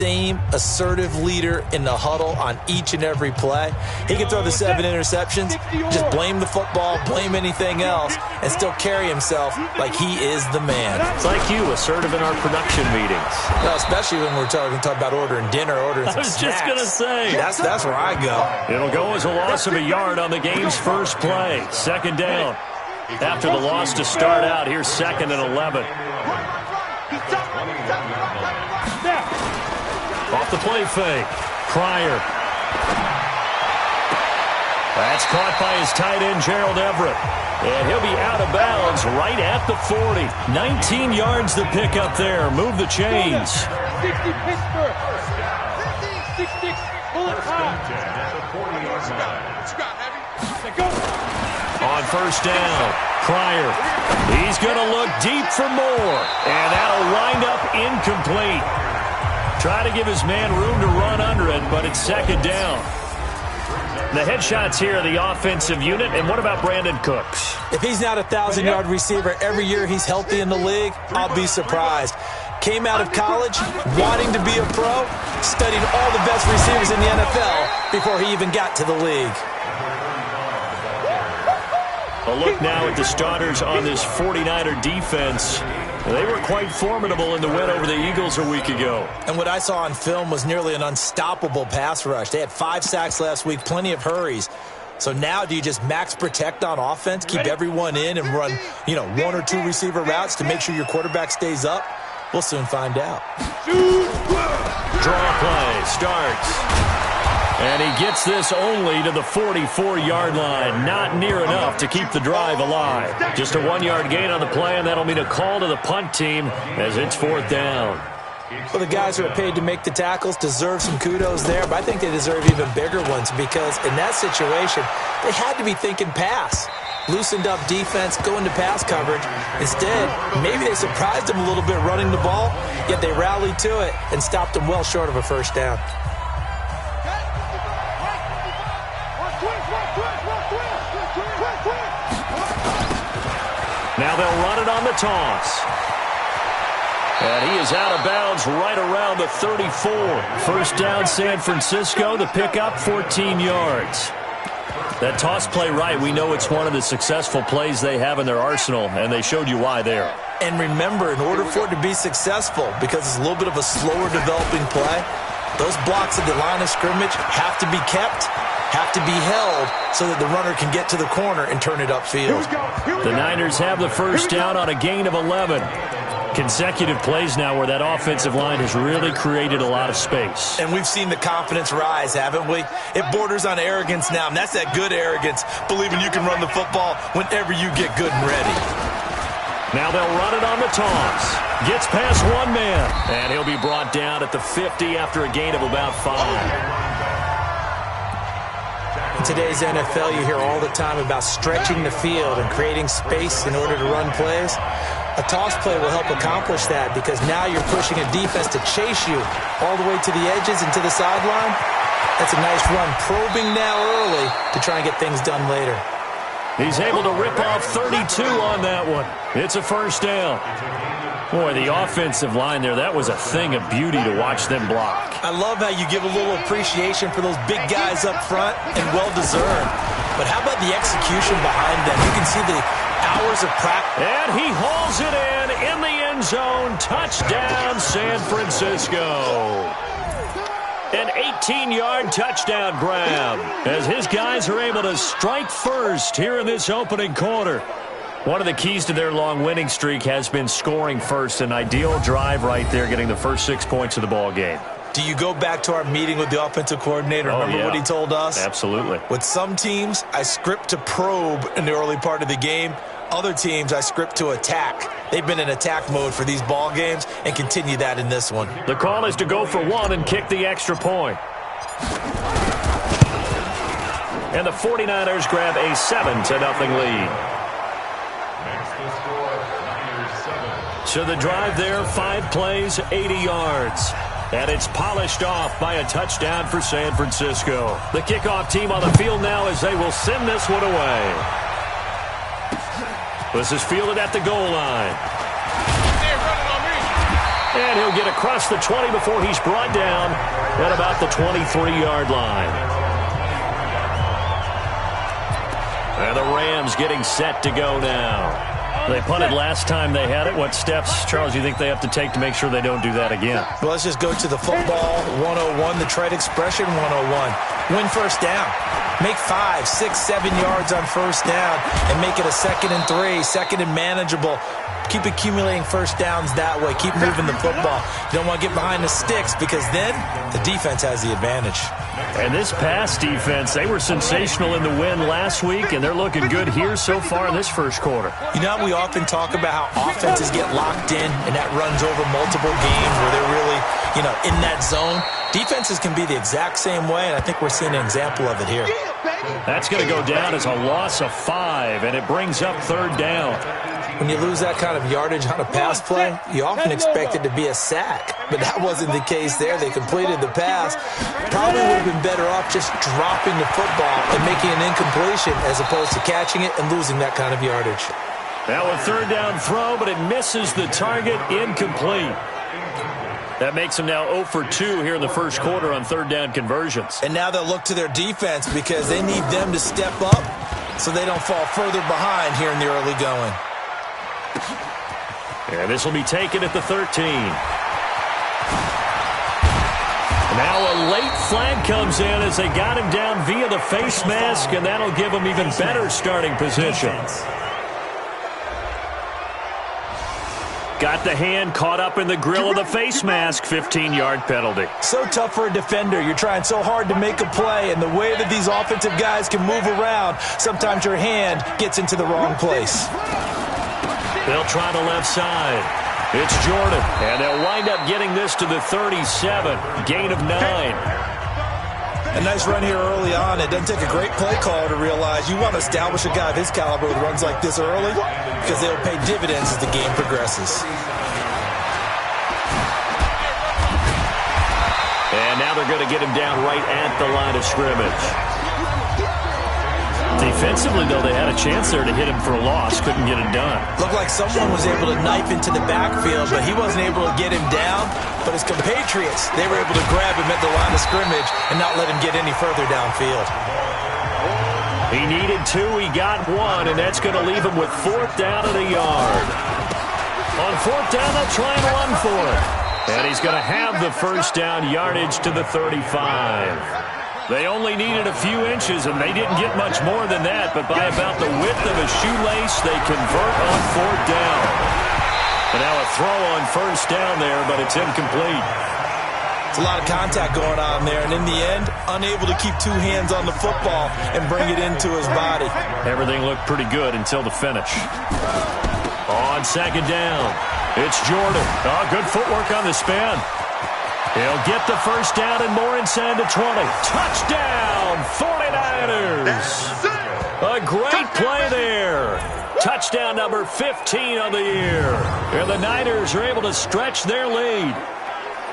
same assertive leader in the huddle on each and every play. He can throw the 7 interceptions, just blame the football, blame anything else, and still carry himself like he is the man. It's like you, assertive in our production meetings. Well, especially when we're talking about ordering dinner, ordering some snacks. I was just going to say. That's where I go. It'll go as a loss of a yard on the game's first play. Second down. After the loss to start out, here's 2nd and 11. Off the play fake. Pryor. That's caught by his tight end, Gerald Everett. And he'll be out of bounds right at the 40. 19 yards to pick up there. Move the chains. 60 Pittsburgh. 60 bullet high. On first down, Pryor. He's going to look deep for more. And that'll wind up incomplete. Try to give his man room to run under it, but it's 2nd down. The headshots here are the offensive unit. And what about Brandon Cooks? If he's not a 1,000-yard receiver every year he's healthy in the league, I'll be surprised. Came out of college wanting to be a pro, studied all the best receivers in the NFL before he even got to the league. A look now at the starters on this 49er defense. They were quite formidable in the win over the Eagles a week ago. And what I saw on film was nearly an unstoppable pass rush. They had 5 sacks last week, plenty of hurries. So now do you just max protect on offense, keep everyone in and run, 1 or 2 receiver routes to make sure your quarterback stays up? We'll soon find out. Draw play starts. And he gets this only to the 44-yard line. Not near enough to keep the drive alive. Just a 1-yard gain on the play, and that'll mean a call to the punt team as it's 4th down. Well, the guys who are paid to make the tackles deserve some kudos there, but I think they deserve even bigger ones because in that situation, they had to be thinking pass. Loosened up defense, going to pass coverage. Instead, maybe they surprised them a little bit running the ball, yet they rallied to it and stopped them well short of a first down. Now they'll run it on the toss. And he is out of bounds right around the 34. First down, San Francisco. The pickup, 14 yards. That toss play right, we know it's one of the successful plays they have in their arsenal, and they showed you why there. And remember, in order for it to be successful, because it's a little bit of a slower developing play, those blocks at the line of scrimmage have to be kept, have to be held so that the runner can get to the corner and turn it upfield. The Niners have the first down on a gain of 11. Consecutive plays now where that offensive line has really created a lot of space. And we've seen the confidence rise, haven't we? It borders on arrogance now, and that's that good arrogance, believing you can run the football whenever you get good and ready. Now they'll run it on the toss. Gets past one man, and he'll be brought down at the 50 after a gain of about 5. In today's NFL, you hear all the time about stretching the field and creating space in order to run plays. A toss play will help accomplish that because now you're pushing a defense to chase you all the way to the edges and to the sideline. That's a nice run, probing now early to try and get things done later. He's able to rip off 32 on that one. It's a first down. Boy, the offensive line there, that was a thing of beauty to watch them block. I love how you give a little appreciation for those big guys up front, and well-deserved. But how about the execution behind them? You can see the hours of practice. And he hauls it in the end zone. Touchdown, San Francisco. An 18-yard touchdown grab as his guys are able to strike first here in this opening quarter. One of the keys to their long winning streak has been scoring first. An ideal drive right there, getting the first 6 points of the ball game. Do you go back to our meeting with the offensive coordinator? Remember what he told us? Absolutely. With some teams, I script to probe in the early part of the game. Other teams, I script to attack. They've been in attack mode for these ball games and continue that in this one. The call is to go for one and kick the extra point. And the 49ers grab a 7-0 lead. So the drive there, 5 plays, 80 yards. And it's polished off by a touchdown for San Francisco. The kickoff team on the field now as they will send this one away. This is fielded at the goal line. And he'll get across the 20 before he's brought down at about the 23-yard line. And the Rams getting set to go now. They punted last time they had it. What steps, Charles, you think they have to take to make sure they don't do that again? Well, let's just go to the football 101, the trade expression 101. Win first down. Make 5, 6, 7 yards on first down and make it a 2nd and 3, 2nd and manageable. Keep accumulating first downs that way. Keep moving the football. You don't want to get behind the sticks because then the defense has the advantage. And this pass defense, they were sensational in the win last week, and they're looking good here so far in this first quarter. You know, we often talk about how offenses get locked in, and that runs over multiple games where they're really, in that zone. Defenses can be the exact same way, and I think we're seeing an example of it here. That's going to go down as a loss of 5, and it brings up 3rd down. When you lose that kind of yardage on a pass play, you often expect it to be a sack. But that wasn't the case there. They completed the pass. Probably would have been better off just dropping the football and making an incompletion as opposed to catching it and losing that kind of yardage. Now a 3rd down throw, but it misses the target, incomplete. That makes them now 0 for 2 here in the first quarter on 3rd down conversions. And now they'll look to their defense because they need them to step up so they don't fall further behind here in the early going. And this will be taken at the 13. Now a late flag comes in as they got him down via the face mask, and that'll give them even better starting position. Got the hand caught up in the grill of the face mask, 15-yard penalty. So tough for a defender. You're trying so hard to make a play, and the way that these offensive guys can move around, sometimes your hand gets into the wrong place. They'll try the left side. It's Jordan, and they'll wind up getting this to the 37, gain of 9. A nice run here early on. It doesn't take a great play call to realize you want to establish a guy of his caliber with runs like this early because they'll pay dividends as the game progresses. And now they're going to get him down right at the line of scrimmage. Defensively, though, they had a chance there to hit him for a loss. Couldn't get it done. Looked like someone was able to knife into the backfield, but he wasn't able to get him down. But his compatriots, they were able to grab him at the line of scrimmage and not let him get any further downfield. He needed 2, he got 1, and that's going to leave him with 4th down and a yard. On 4th down, they'll try and run for it. And he's going to have the first down yardage to the 35. They only needed a few inches, and they didn't get much more than that, but by about the width of a shoelace, they convert on 4th down. And now a throw on first down there, but it's incomplete. It's a lot of contact going on there, and in the end, unable to keep 2 hands on the football and bring it into his body. Everything looked pretty good until the finish. On 2nd down, it's Jordan. Oh, good footwork on the spin. He'll get the first down and more inside the 20. Touchdown, 49ers. A great play there. Touchdown number 15 on the year. And the Niners are able to stretch their lead.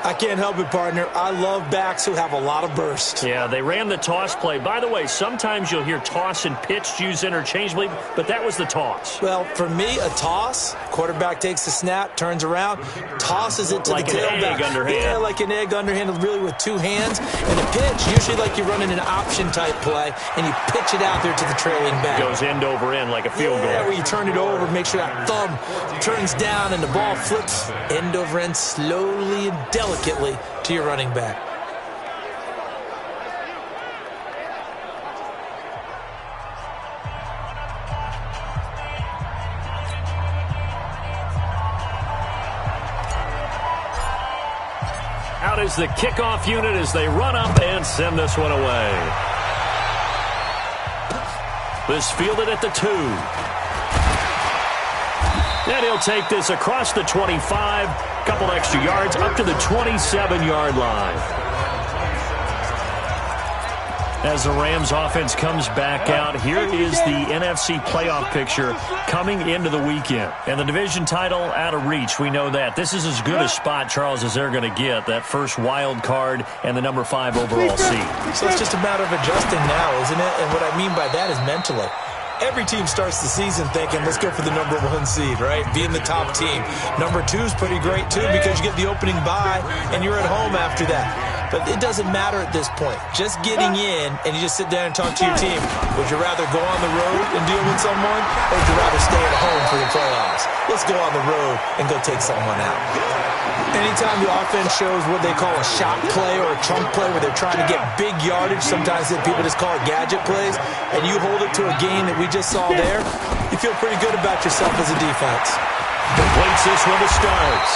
I can't help it, partner. I love backs who have a lot of burst. Yeah, they ran the toss play. By the way, sometimes you'll hear toss and pitch used interchangeably, but that was the toss. Well, for me, a toss, quarterback takes the snap, turns around, tosses it to like the tailback. Like an egg underhand. Yeah, like an egg underhand, really with 2 hands. And a pitch, usually like you're running an option-type play, and you pitch it out there to the trailing back. Goes end over end like a field goal. Yeah, where you turn it over, make sure that thumb turns down, and the ball flips end over end slowly and delicately to your running back. Out is the kickoff unit as they run up and send this one away. This fielded at the 2. And he'll take this across the 25, couple extra yards, up to the 27-yard line. As the Rams offense comes back out, here is the NFC playoff picture coming into the weekend. And the division title out of reach, we know that. This is as good a spot, Charles, as they're going to get, that first wild card and the number 5 overall seed. So it's just a matter of adjusting now, isn't it? And what I mean by that is mentally. Every team starts the season thinking, let's go for the #1 seed, right? Being the top team. Number 2 is pretty great, too, because you get the opening bye, and you're at home after that. But it doesn't matter at this point. Just getting in, and you just sit down and talk to your team. Would you rather go on the road and deal with someone, or would you rather stay at home for the playoffs? Let's go on the road and go take someone out. Anytime the offense shows what they call a shot play or a chunk play where they're trying to get big yardage, sometimes people just call it gadget plays, and you hold it to a game that we just saw there, you feel pretty good about yourself as a defense. Completes this one to Starks.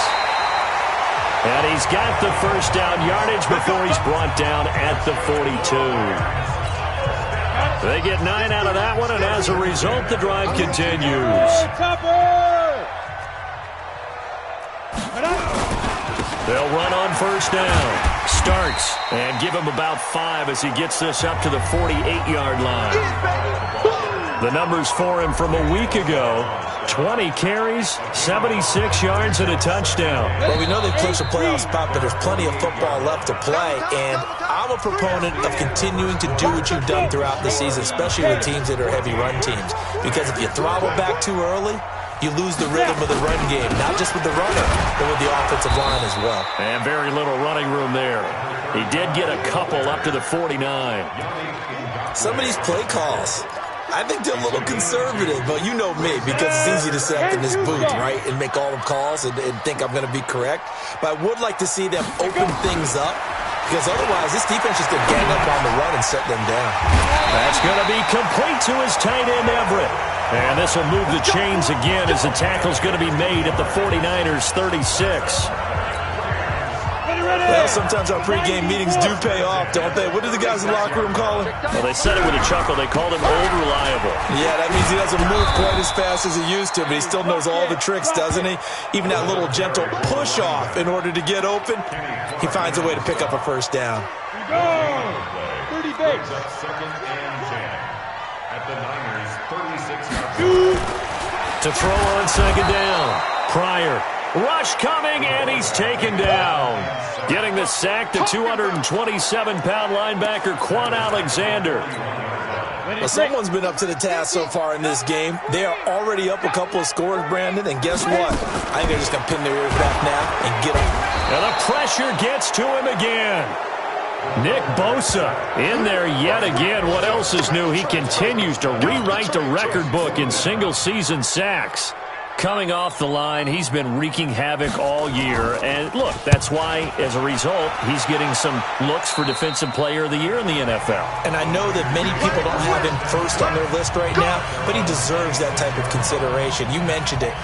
And he's got the first down yardage before he's brought down at the 42. They get 9 out of that one, and as a result, the drive continues. They'll run on first down. Starks, and give him about 5 as he gets this up to the 48-yard line. The numbers for him from a week ago: 20 carries, 76 yards, and a touchdown. Well, we know they clinched a playoff spot, but there's plenty of football left to play, and I'm a proponent of continuing to do what you've done throughout the season, especially with teams that are heavy run teams, because if you throttle back too early, you lose the rhythm of the run game, not just with the runner, but with the offensive line as well. And very little running room there. He did get a couple up to the 49. Some of these play calls, I think they're a little conservative, but you know me, because it's easy to sit up in this booth, right, and make all the calls and think I'm going to be correct. But I would like to see them open things up, because otherwise this defense is going to gang up on the run and shut them down. That's going to be complete to his tight end, Everett. And this will move the chains again as the tackle's going to be made at the 49ers' 36. Well, sometimes our pregame meetings do pay off, don't they? What do the guys in the locker room call him? Well, they said it with a chuckle. They called him old reliable. Yeah, that means he doesn't move quite as fast as he used to, but he still knows all the tricks, doesn't he? Even that little gentle push-off in order to get open, he finds a way to pick up a first down. 30 base. Second and 10 at the Niners' 36-yard line. To throw on second down. Pryor. Rush coming, and he's taken down. Getting the sack, the 227-pound linebacker, Quan Alexander. Well, someone's been up to the task so far in this game. They are already up a couple of scores, Brandon, and guess what? I think they're just going to pin their ears back now and get them. And the pressure gets to him again. Nick Bosa in there yet again. What else is new? He continues to rewrite the record book in single-season sacks. Coming off the line, he's been wreaking havoc all year. And look, that's why, as a result, he's getting some looks for Defensive Player of the Year in the NFL. And I know that many people don't have him first on their list right now, but he deserves that type of consideration. You mentioned it.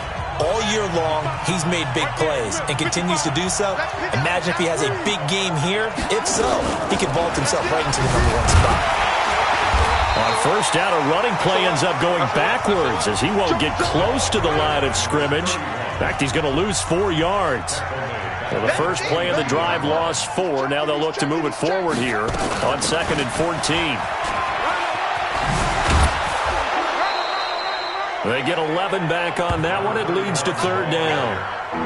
All year long, he's made big plays and continues to do so. Imagine if he has a big game here. If so, he could vault himself right into the #1 spot. On first down, a running play ends up going backwards as he won't get close to the line of scrimmage. In fact, he's going to lose 4 yards. Well, the first play of the drive lost 4. Now they'll look to move it forward here on 2nd and 14. They get 11 back on that one. It leads to 3rd down.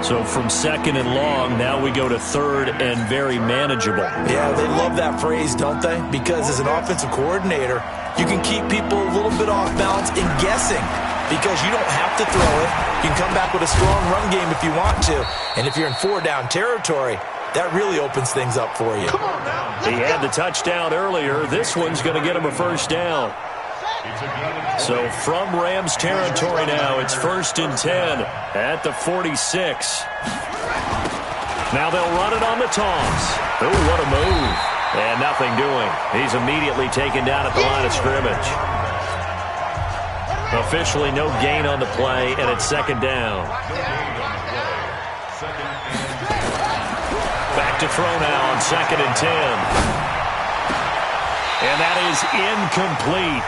So from 2nd and long, now we go to 3rd and very manageable. Yeah, they love that phrase, don't they? Because as an offensive coordinator, you can keep people a little bit off balance and guessing because you don't have to throw it. You can come back with a strong run game if you want to. And if you're in 4-down territory, that really opens things up for you. He had the touchdown earlier. This one's going to get him a first down. So from Rams territory now, it's 1st and 10 at the 46. Now they'll run it on the toss. Oh, what a move. And nothing doing. He's immediately taken down at the line of scrimmage. Officially no gain on the play, and it's 2nd down. Back to throw now on 2nd and 10. And that is incomplete.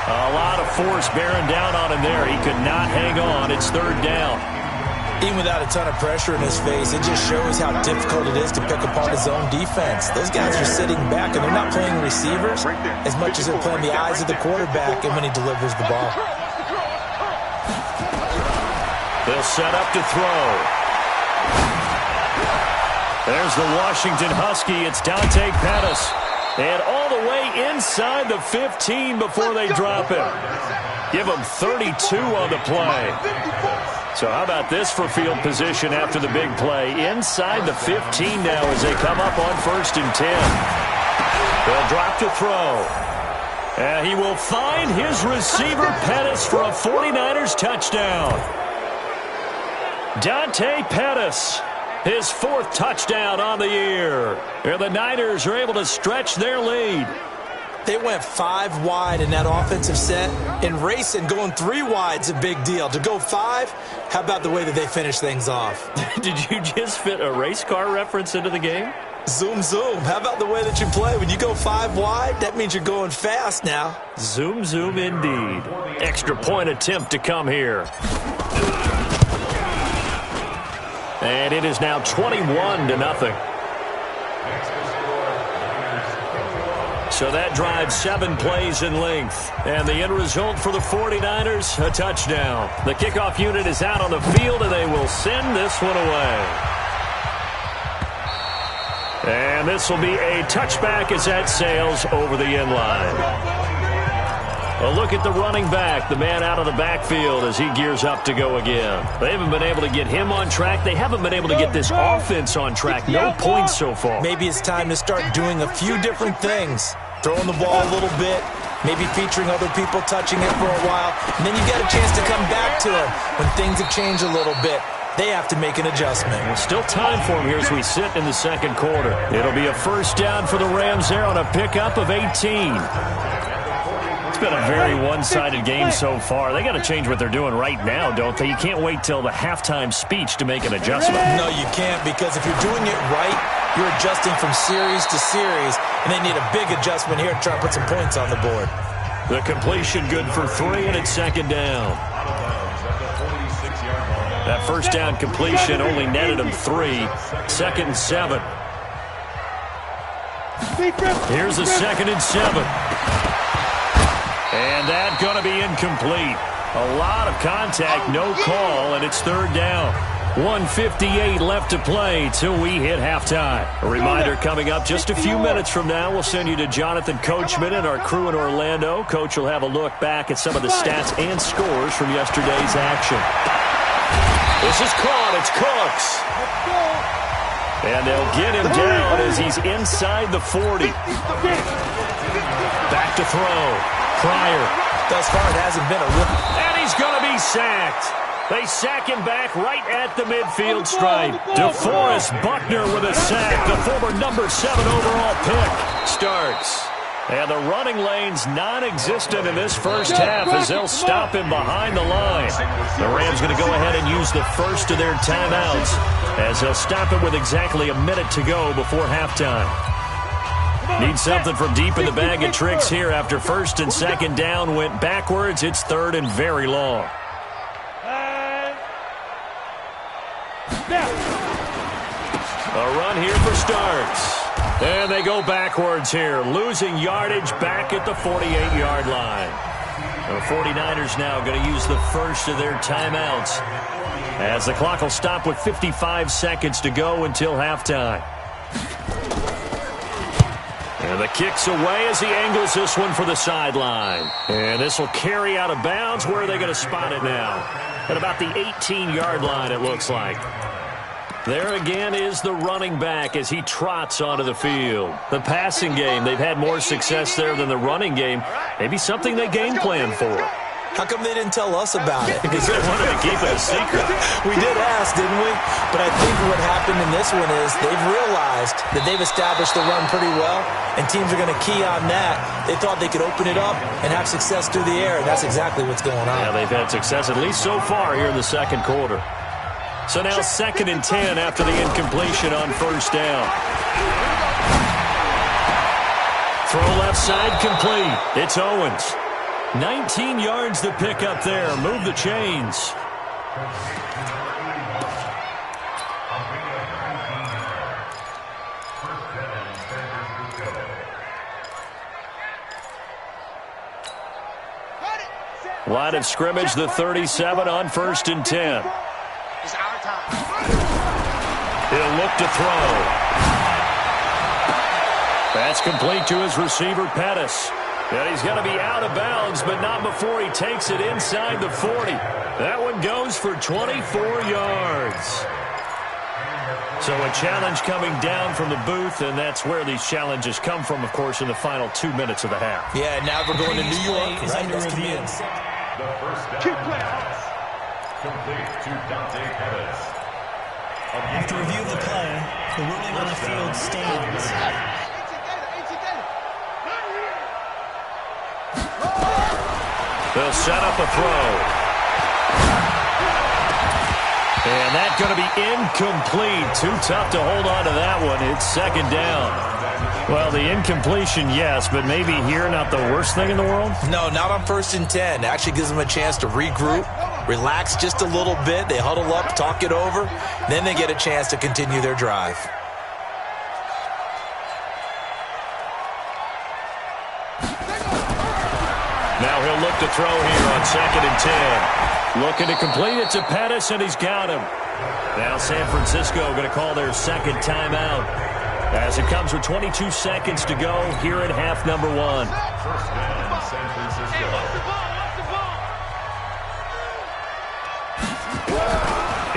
A lot of force bearing down on him there. He could not hang on. It's 3rd down. Even without a ton of pressure in his face, it just shows how difficult it is to pick apart his own defense. Those guys are sitting back, and they're not playing receivers as much as they're playing the eyes of the quarterback and when he delivers the ball. They'll set up to throw. There's the Washington Husky. It's Dante Pettis. And all the way inside the 15 before they drop him. Give him 32 on the play. So how about this for field position after the big play? Inside the 15 now as they come up on 1st and 10. They'll drop to throw. And he will find his receiver, Pettis, for a 49ers touchdown. Dante Pettis, his 4th touchdown on the year. And the Niners are able to stretch their lead. They went 5 wide in that offensive set, and racing going 3 wide's a big deal. To go 5, how about the way that they finish things off? Did you just fit a race car reference into the game? Zoom, zoom. How about the way that you play? When you go 5 wide, that means you're going fast now. Zoom, zoom indeed. Extra point attempt to come here. And it is now 21-0. So that drives 7 plays in length. And the end result for the 49ers, a touchdown. The kickoff unit is out on the field, and they will send this one away. And this will be a touchback as that sails over the end line. A look at the running back, the man out of the backfield as he gears up to go again. They haven't been able to get him on track. They haven't been able to get this offense on track. No points so far. Maybe it's time to start doing a few different things. Throwing the ball a little bit, maybe featuring other people touching it for a while, and then you get a chance to come back to him when things have changed a little bit. They have to make an adjustment. There's still time for him here as we sit in the second quarter. It'll be a first down for the Rams there on a pickup of 18. It's been a very one-sided game so far. They got to change what they're doing right now, don't they? You can't wait till the halftime speech to make an adjustment. No, you can't, because if you're doing it right, you're adjusting from series to series, and they need a big adjustment here to try to put some points on the board. The completion good for 3, and it's second down. That first down completion only netted him 3. 2nd and 7. Here's a 2nd and 7. And that's going to be incomplete. A lot of contact, no call, and it's 3rd down. 1:58 left to play till we hit halftime. A reminder coming up just a few minutes from now. We'll send you to Jonathan Coachman and our crew in Orlando. Coach will have a look back at some of the stats and scores from yesterday's action. This is caught. It's Cooks. And they'll get him down as he's inside the 40. Back to throw. Pryor. Thus far, it hasn't been a real... And he's going to be sacked. They sack him back right at the midfield stripe. DeForest Buckner with a sack. The former number 7 overall pick starts. And the running lane's non-existent in this first half as they'll stop him behind the line. The Rams going to go ahead and use the first of their timeouts as they'll stop it with exactly a minute to go before halftime. Need something from deep in the bag of tricks here after 1st and 2nd down went backwards. It's 3rd and very long. A run here for starts. And they go backwards here, losing yardage back at the 48-yard line. The 49ers now going to use the first of their timeouts as the clock will stop with 55 seconds to go until halftime. And the kick's away as he angles this one for the sideline. And this will carry out of bounds. Where are they going to spot it now? At about the 18-yard line, it looks like. There again is the running back as he trots onto the field. The passing game, they've had more success there than the running game. Maybe something they game plan for. How come they didn't tell us about it? Because they wanted to keep it a secret. We did ask, didn't we? But I think what happened in this one is they've realized that they've established the run pretty well, and teams are going to key on that. They thought they could open it up and have success through the air, and that's exactly what's going on. Yeah, they've had success, at least so far, here in the second quarter. So now 2nd and 10 after the incompletion on 1st down. Throw left side complete. It's Owens. 19 yards to pick up there. Move the chains. Line of scrimmage, the 37 on 1st and 10. He'll look to throw. That's complete to his receiver, Pettis. And he's going to be out of bounds, but not before he takes it inside the 40. That one goes for 24 yards. So a challenge coming down from the booth, and that's where these challenges come from, of course, in the final 2 minutes of the half. Yeah, now we're going to New York. Is Right? under review. The first down. Complete to Dante Pettis. After review of the play, the ruling on the field stands. They'll set up a throw. And that's going to be incomplete. Too tough to hold on to that one. It's second down. Well, the incompletion, yes, but maybe here not the worst thing in the world? No, not on 1st and 10. Actually gives them a chance to regroup, relax just a little bit. They huddle up, talk it over. Then they get a chance to continue their drive. Now he'll look to throw here on 2nd and 10. Looking to complete it to Pettis, and he's got him. Now San Francisco going to call their second timeout as it comes with 22 seconds to go here in half number 1. First down, San Francisco.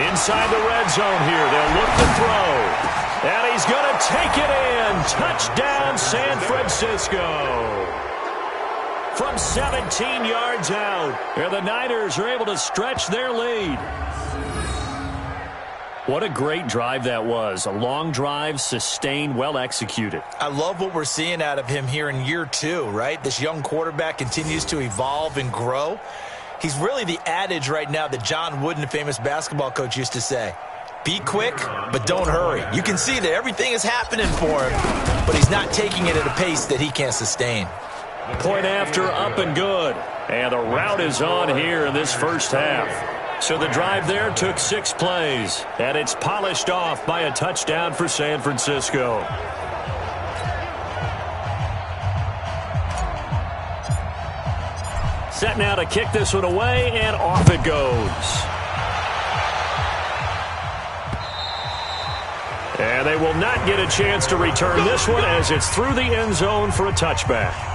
Inside the red zone here. They'll look to throw. And he's going to take it in. Touchdown, San Francisco. From 17 yards out. And the Niners are able to stretch their lead. What a great drive that was. A long drive, sustained, well executed. I love what we're seeing out of him here in year 2, right? This young quarterback continues to evolve and grow. He's really the adage right now that John Wooden, the famous basketball coach, used to say. Be quick, but don't hurry. You can see that everything is happening for him, but he's not taking it at a pace that he can't sustain. Point after, up and good. And the route is on here in this first half. So the drive there took 6 plays, and it's polished off by a touchdown for San Francisco. Set now to kick this one away, and off it goes. And they will not get a chance to return this one as it's through the end zone for a touchback.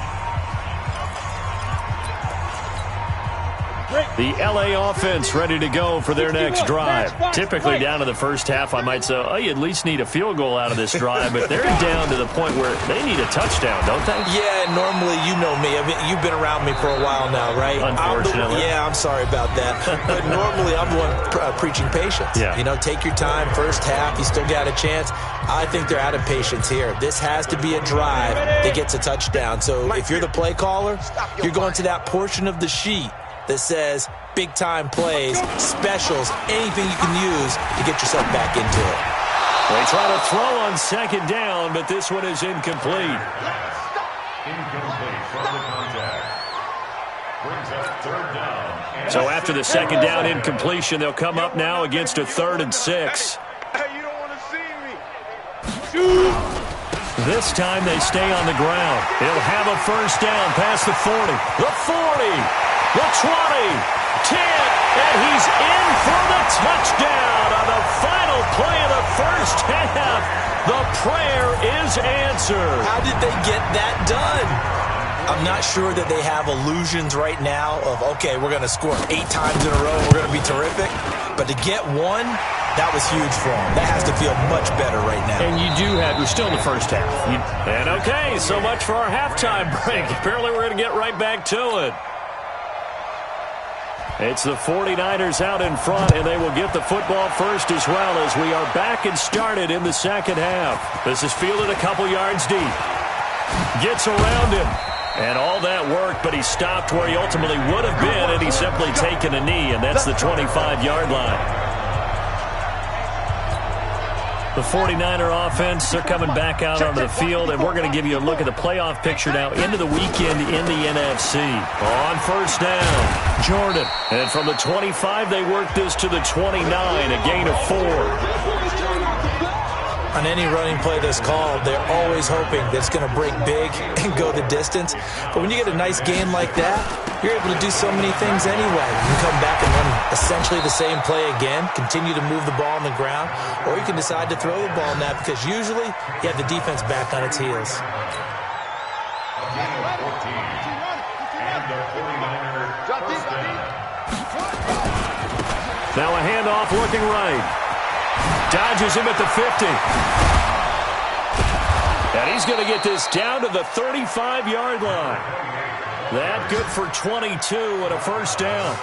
The L.A. offense ready to go for their next drive. Typically down to the first half, I might say, oh, you at least need a field goal out of this drive, but they're down to the point where they need a touchdown, don't they? Yeah, normally, you know me. You've been around me for a while now, right? Unfortunately. I'm sorry about that. But normally, I'm the one preaching patience. Yeah. You know, take your time, first half, you still got a chance. I think they're out of patience here. This has to be a drive that gets a touchdown. So if you're the play caller, you're going to that portion of the sheet that says big-time plays, specials, anything you can use to get yourself back into it. They try to throw on second down, but this one is incomplete. Incomplete from the contact. Brings up third down. So after the second down incompletion, they'll come up now against a 3rd and 6. Hey, you don't want to see me. This time they stay on the ground. He'll have a first down past the 40, the 40. The 20, 10, and he's in for the touchdown on the final play of the first half. The prayer is answered. How did they get that done? I'm not sure that they have illusions right now of, okay, we're going to score 8 times in a row, we're going to be terrific. But to get one, that was huge for them. That has to feel much better right now. And you do have, we're still in the first half. And okay, so much for our halftime break. Apparently we're going to get right back to it. It's the 49ers out in front, and they will get the football first as well as we are back and started in the second half. This is fielded a couple yards deep. Gets around him. And all that work, but he stopped where he ultimately would have been, and he's simply taken a knee, and that's the 25-yard line. The 49er offense, they're coming back out onto the field, and we're going to give you a look at the playoff picture now into the weekend in the NFC. On first down, Jordan. And from the 25, they work this to the 29, a gain of 4. On any running play that's called, they're always hoping that it's going to break big and go the distance. But when you get a nice game like that, you're able to do so many things anyway. You can come back and run essentially the same play again, continue to move the ball on the ground, or you can decide to throw the ball in that because usually you have the defense back on its heels. Now a handoff looking right. Dodges him at the 50. And he's going to get this down to the 35-yard line. That good for 22 and a first down.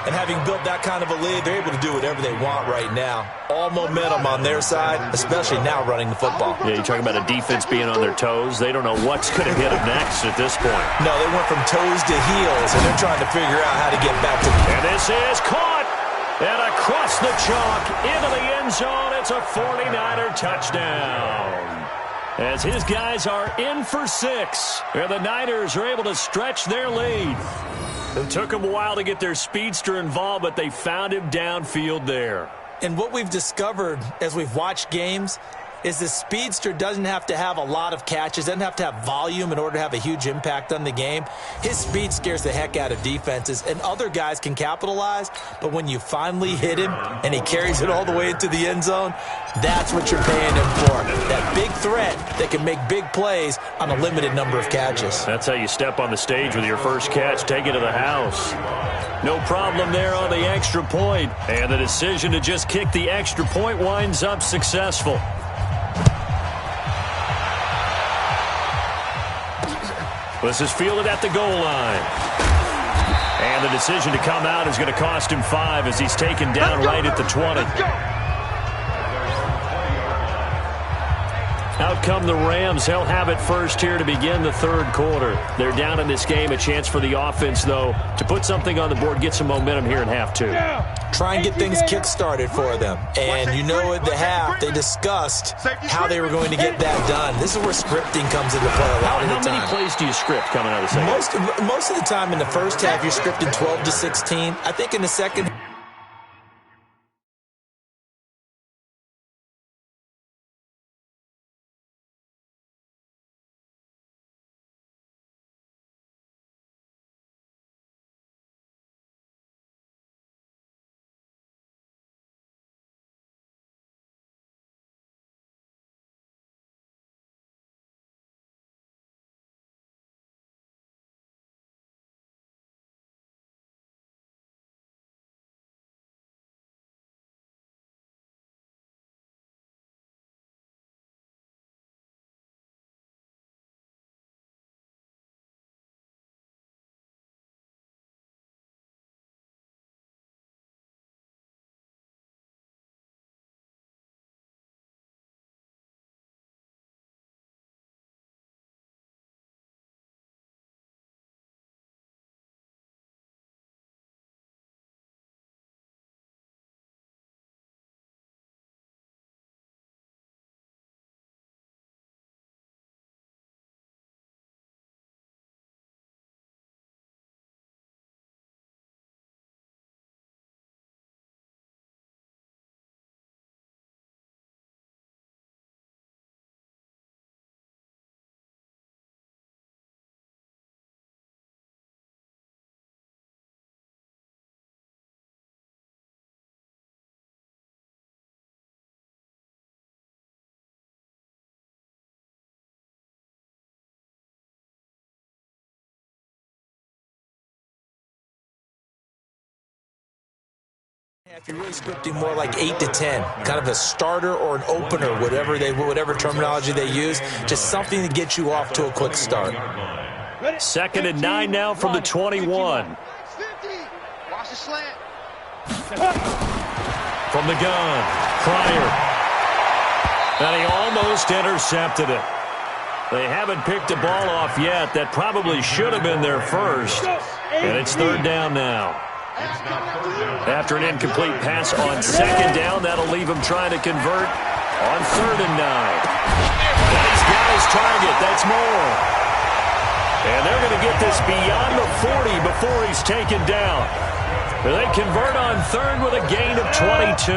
And having built that kind of a lead, they're able to do whatever they want right now. All momentum on their side, especially now running the football. Yeah, you're talking about a defense being on their toes. They don't know what's going to hit them next at this point. No, they went from toes to heels, and they're trying to figure out how to get back to And this is caught. And across the chalk into the end zone. It's a 49er touchdown. As his guys are in for 6. And the Niners are able to stretch their lead. It took them a while to get their speedster involved, but they found him downfield there. And what we've discovered as we've watched games is the speedster doesn't have to have a lot of catches, doesn't have to have volume in order to have a huge impact on the game. His speed scares the heck out of defenses, and other guys can capitalize, but when you finally hit him and he carries it all the way into the end zone, that's what you're paying him for. That big threat that can make big plays on a limited number of catches. That's how you step on the stage with your first catch, take it to the house. No problem there on the extra point, and the decision to just kick the extra point winds up successful. This is fielded at the goal line. And the decision to come out is going to cost him 5 as he's taken down right at the 20. Out come the Rams. They'll have it first here to begin the third quarter. They're down in this game. A chance for the offense, though, to put something on the board, get some momentum here in half 2. Try and get things kick-started for them. And you know at the half, they discussed how they were going to get that done. This is where scripting comes into play a lot of the time. How many plays do you script coming out of the second? Most of the time in the first half, you're scripting 12 to 16. I think in the second if you're really scripting more like 8 to 10, kind of a starter or an opener, whatever terminology they use, just something to get you off to a quick start. 2nd and 9 now from the 21. Watch the slant. From the gun, Pryor. And he almost intercepted it. They haven't picked a ball off yet. That probably should have been their first. And it's 3rd down now. After an incomplete pass on 2nd down, that'll leave him trying to convert on 3rd and 9. And he's got his target. That's more. And they're going to get this beyond the 40 before he's taken down. They convert on 3rd with a gain of 22.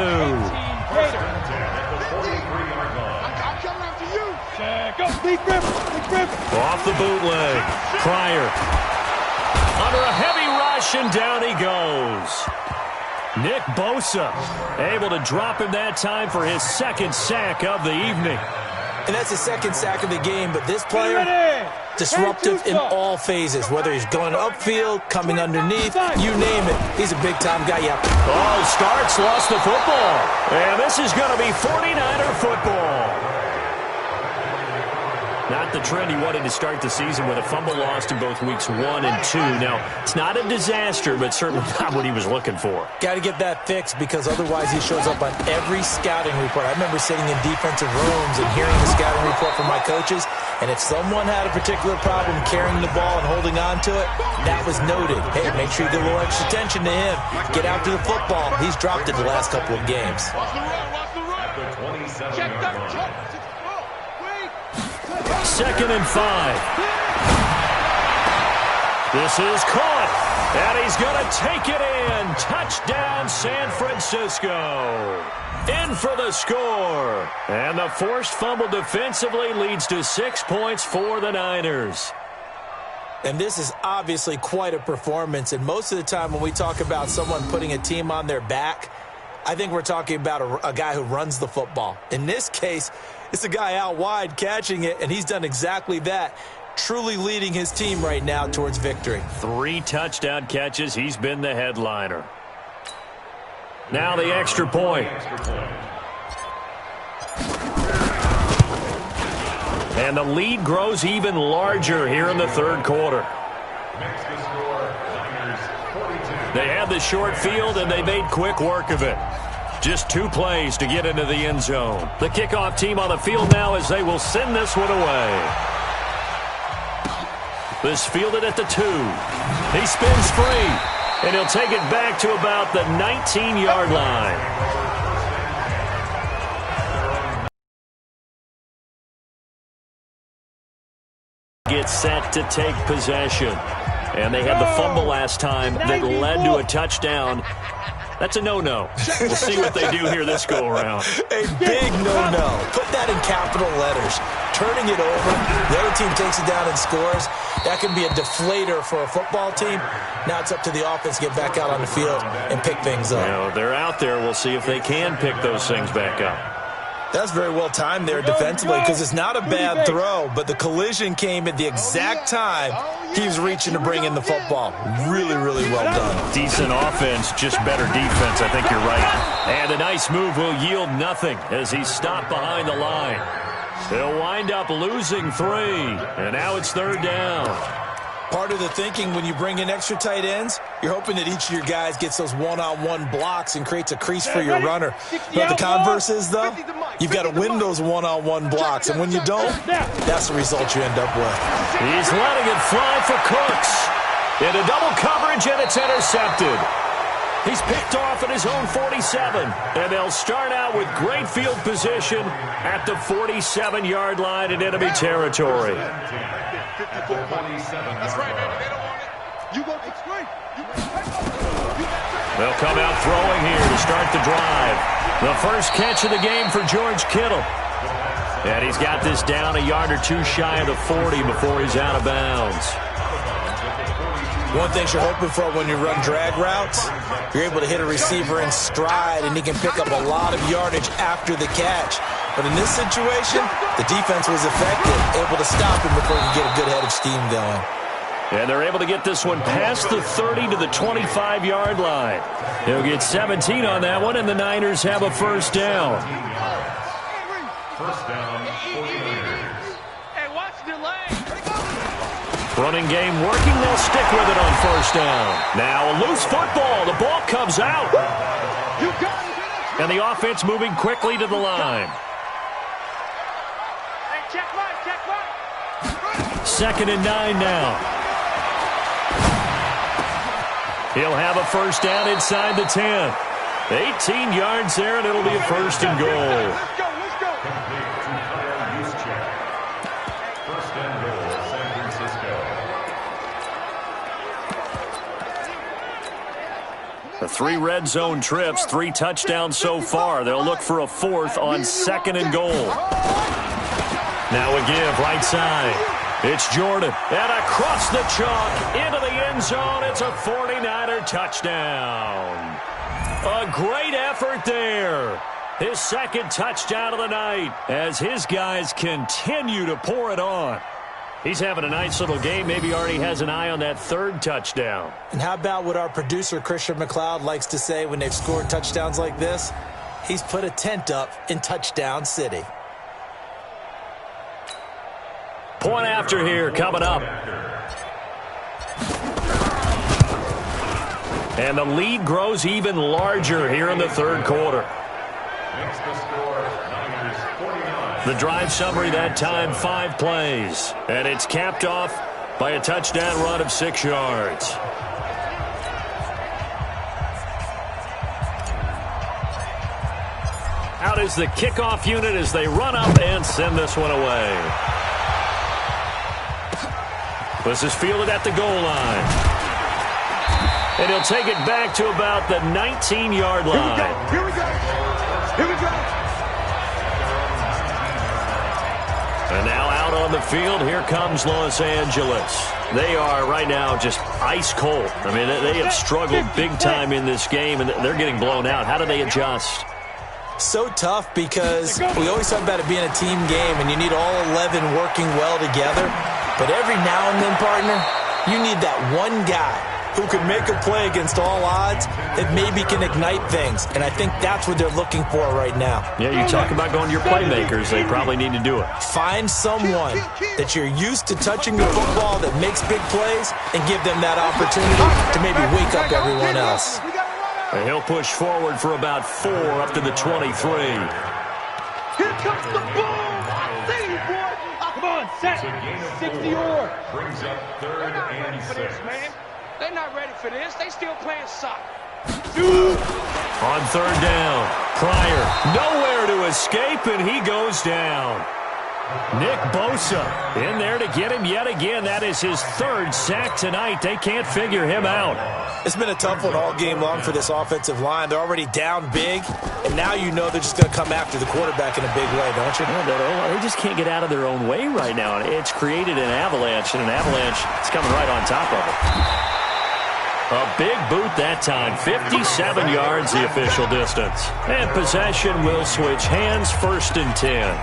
Off the bootleg. Pryor. Under a heavy rush, and down he goes. Nick Bosa able to drop him that time for his second sack of the evening. And that's the second sack of the game, but this player, disruptive in all phases, whether he's going upfield, coming underneath, you name it. He's a big-time guy. Yeah. Oh, Starks lost the football. And this is going to be 49er football. Not the trend he wanted to start the season with a fumble lost in both weeks 1 and 2. Now, it's not a disaster, but certainly not what he was looking for. Got to get that fixed because otherwise he shows up on every scouting report. I remember sitting in defensive rooms and hearing the scouting report from my coaches, and if someone had a particular problem carrying the ball and holding on to it, that was noted. Hey, make sure you give a little extra attention to him. Get after the football. He's dropped it the last couple of games. At the 27-yard line. 2nd and 5. This is caught, and he's going to take it in. Touchdown, San Francisco. In for the score. And the forced fumble defensively leads to 6 points for the Niners. And this is obviously quite a performance. And most of the time when we talk about someone putting a team on their back, I think we're talking about a guy who runs the football. In this case, it's a guy out wide catching it, and he's done exactly that, truly leading his team right now towards victory. 3 touchdown catches. He's been the headliner. Now the extra point. And the lead grows even larger here in the third quarter. Makes the score, Niners 42. They had the short field, and they made quick work of it. Just 2 plays to get into the end zone. The kickoff team on the field now as they will send this one away. This fielded at the 2. He spins free, and he'll take it back to about the 19-yard line. Gets set to take possession. And they had the fumble last time that led to a touchdown. That's a no-no. We'll see what they do here this go-around. A big no-no. Put that in capital letters. Turning it over, the other team takes it down and scores. That can be a deflator for a football team. Now it's up to the offense to get back out on the field and pick things up. You know, they're out there. We'll see if they can pick those things back up. That's very well timed there defensively because it's not a bad throw, but the collision came at the exact time he was reaching to bring in the football. Really, really well done. Decent offense, just better defense. I think you're right. And a nice move will yield nothing as he's stopped behind the line. They'll wind up losing 3, and now it's 3rd down. Part of the thinking when you bring in extra tight ends, you're hoping that each of your guys gets those one-on-one blocks and creates a crease for your runner. But the converse is, though, you've got to win those one-on-one blocks. And when you don't, that's the result you end up with. He's letting it fly for Cooks. Into double coverage, and it's intercepted. He's picked off at his own 47. And they'll start out with great field position at the 47-yard line in enemy territory. At the 27-yard line. You go explain. They'll come out throwing here to start the drive. The first catch of the game for George Kittle. And he's got this down a yard or 2 shy of the 40 before he's out of bounds. One thing you're hoping for when you run drag routes, you're able to hit a receiver in stride, and he can pick up a lot of yardage after the catch. But in this situation, the defense was effective, able to stop him before he could get a good head of steam going. And they're able to get this one past the 30 to the 25-yard line. He'll get 17 on that one, and the Niners have a first down. First down, 49ers. Hey, watch the lane. Running game working. They'll stick with it on first down. Now a loose football. The ball comes out. You got it. And the offense moving quickly to the line. Hey, check right. 2nd and 9 now. He'll have a first down inside the 10. 18 yards there, and it'll be a first and goal. Let's go. Complete to Kyle Juszczyk. First and goal, San Francisco. The 3 red zone trips, 3 touchdowns so far. They'll look for a 4th on 2nd and goal. Now a give right side. It's Jordan. And across the chalk into the end zone. It's a 49er touchdown. A great effort there. His second touchdown of the night as his guys continue to pour it on. He's having a nice little game. Maybe already has an eye on that third touchdown. And how about what our producer, Christian McLeod, likes to say when they've scored touchdowns like this? He's put a tent up in Touchdown City. Point after here coming up. And the lead grows even larger here in the third quarter. Makes the score Niners 49. The drive summary that time, 5 plays. And it's capped off by a touchdown run of 6 yards. Out is the kickoff unit as they run up and send this one away. This is fielded at the goal line. And he'll take it back to about the 19-yard line. Here we go. Here we go. And now out on the field, here comes Los Angeles. They are right now just ice cold. I mean, they have struggled big time in this game, and they're getting blown out. How do they adjust? So tough because we always talk about it being a team game, and you need all 11 working well together. But every now and then, partner, you need that one guy who can make a play against all odds that maybe can ignite things. And I think that's what they're looking for right now. Yeah, you talk about going to your playmakers. They probably need to do it. Find someone that you're used to touching the football that makes big plays and give them that opportunity to maybe wake up everyone else. And he'll push forward for about 4 up to the 23. Here comes the boom. I see you, boy. Come on, set. 60-yard. Brings up third They're not and ready for this, 6. man. They're not ready for this. They still playing soccer. On third down, Pryor nowhere to escape, and he goes down. Nick Bosa in there to get him yet again. That is his 3rd sack tonight. They can't figure him out. It's been a tough one all game long for this offensive line. They're already down big, and now you know they're just going to come after the quarterback in a big way, don't you? Yeah, they just can't get out of their own way right now. It's created an avalanche, and an avalanche is coming right on top of it. A big boot that time, 57 yards the official distance. And possession will switch hands, 1st and 10.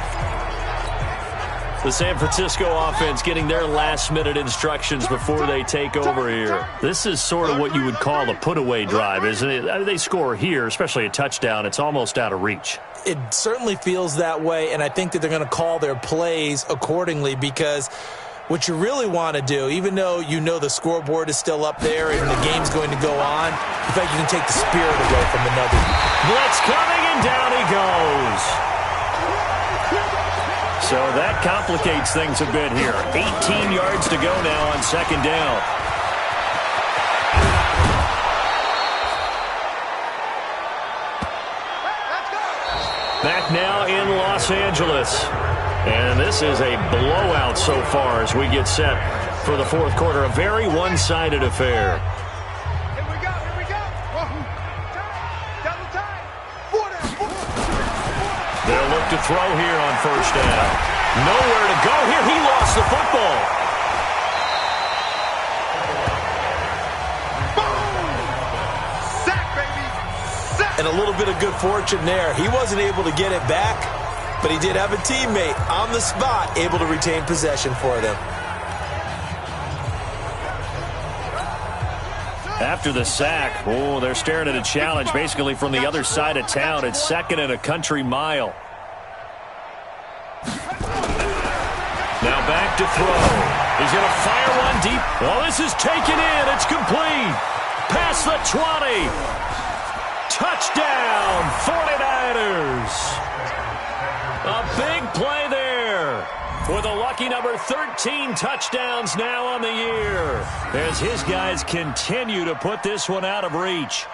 The San Francisco offense getting their last-minute instructions before they take over here. This is sort of what you would call a put-away drive, isn't it? I mean, they score here, especially a touchdown. It's almost out of reach. It certainly feels that way, and I think that they're going to call their plays accordingly because what you really want to do, even though you know the scoreboard is still up there and the game's going to go on, in fact, you can take the spirit away from another. Blitz coming, and down he goes. So that complicates things a bit here. 18 yards to go now on 2nd down. Back now in Los Angeles. And this is a blowout so far as we get set for the 4th quarter. A very one-sided affair. Here we go. Here we go. Double time. 4 down. They'll look to throw here on 1st down. Nowhere to go here. He lost the football. Sack, baby. Sack. And a little bit of good fortune there. He wasn't able to get it back, but he did have a teammate on the spot able to retain possession for them. After the sack, they're staring at a challenge basically from the other side of town. It's 2nd and a country mile. Now back to throw. He's going to fire one deep. Well, this is taken in. It's complete. Past the 20. Touchdown, 49ers. A big play there. With a lucky number 13 touchdowns now on the year. As his guys continue to put this one out of reach.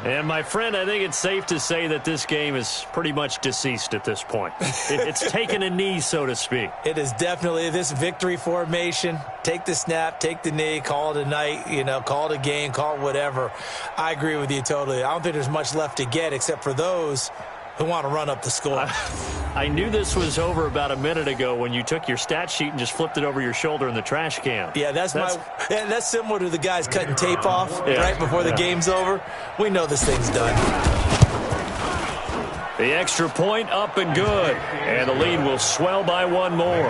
And, my friend, I think it's safe to say that this game is pretty much deceased at this point. It's taken a knee, so to speak. It is definitely this victory formation. Take the snap, take the knee, call it a night, call it a game, call it whatever. I agree with you totally. I don't think there's much left to get except for those who want to run up the score. I knew this was over about a minute ago when you took your stat sheet and just flipped it over your shoulder in the trash can. Yeah, that's similar to the guys cutting tape off right before the game's over. We know this thing's done. The extra point up and good. And the lead will swell by one more.